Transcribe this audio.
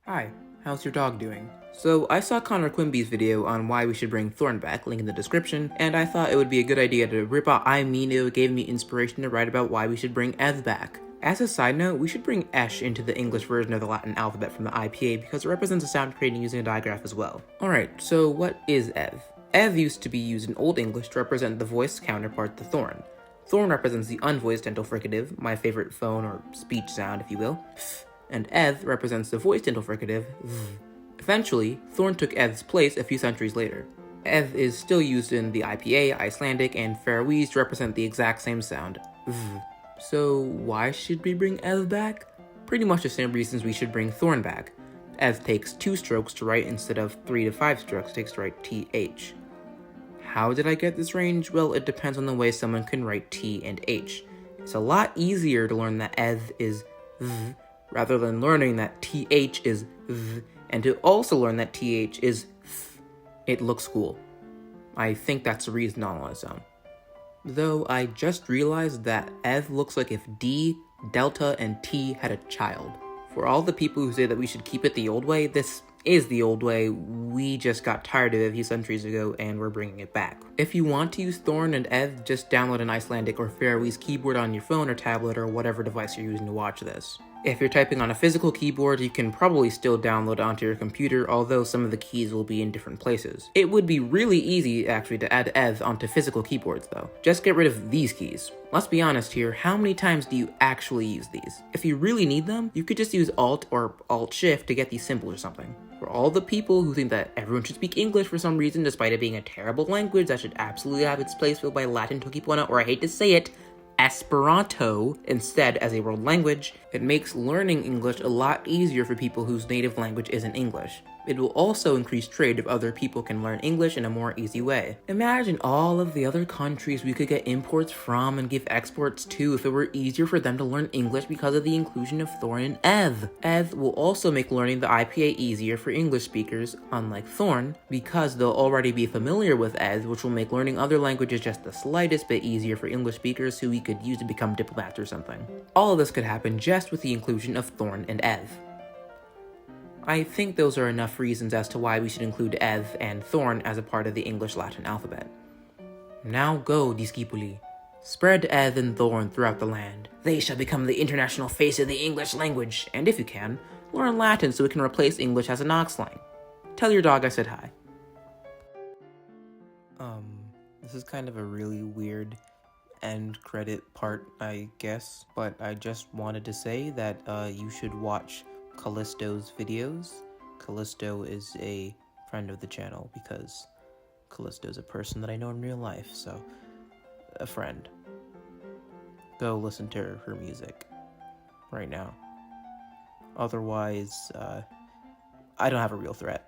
Hi, how's your dog doing? So, I saw Connor Quimby's video on why we should bring Thorn back, link in the description, and I thought it would be a good idea to rip out it gave me inspiration to write about why we should bring Eth back. As a side note, we should bring esh into the English version of the Latin alphabet from the IPA because it represents a sound created using a digraph as well. Alright, so what is Eth? Eth used to be used in Old English to represent the voiced counterpart to thorn. Thorn represents the unvoiced dental fricative, my favorite phone or speech sound if you will, and eth represents the voiced dental fricative v. Eventually, thorn took eth's place a few centuries later. Eth is still used in the IPA, Icelandic, and Faroese to represent the exact same sound, v. So why should we bring eth back? Pretty much the same reasons we should bring thorn back. Eth takes 2 strokes to write instead of 3 to 5 strokes takes to write th. How did I get this range? Well, it depends on the way someone can write t and h. It's a lot easier to learn that eth is v rather than learning that th is v, and to also learn that th is th. It looks cool. I think that's the reason on its own. Though I just realized that eth looks like if D, delta, and t had a child. For all the people who say that we should keep it the old way, this is the old way. We just got tired of it a few centuries ago and we're bringing it back. If you want to use Thorn and Eth, just download an Icelandic or Faroese keyboard on your phone or tablet or whatever device you're using to watch this. If you're typing on a physical keyboard, you can probably still download it onto your computer, although some of the keys will be in different places. It would be really easy, actually, to add Eth onto physical keyboards, though. Just get rid of these keys. Let's be honest here, how many times do you actually use these? If you really need them, you could just use Alt or Alt-Shift to get these symbols or something. For all the people who think that everyone should speak English for some reason, despite it being a terrible language that should absolutely have its place filled by Latin Tokipona, or I hate to say it, Esperanto instead as a world language, it makes learning English a lot easier for people whose native language isn't English. It will also increase trade if other people can learn English in a more easy way. Imagine all of the other countries we could get imports from and give exports to if it were easier for them to learn English because of the inclusion of Thorn and Eth. Eth will also make learning the IPA easier for English speakers, unlike Thorn, because they'll already be familiar with Eth, which will make learning other languages just the slightest bit easier for English speakers who we could use to become diplomats or something. All of this could happen just with the inclusion of Thorn and Eth. I think those are enough reasons as to why we should include Eth and Thorn as a part of the English-Latin alphabet. Now go, discipuli. Spread Eth and Thorn throughout the land. They shall become the international face of the English language, and if you can, learn Latin so it can replace English as a knock slang. Tell your dog I said hi. This is kind of a really weird end credit part, I guess, but I just wanted to say that you should watch Callisto's videos. Callisto is a friend of the channel because Callisto's a person that I know in real life, so a friend. Go listen to her music right now. Otherwise, I don't have a real threat.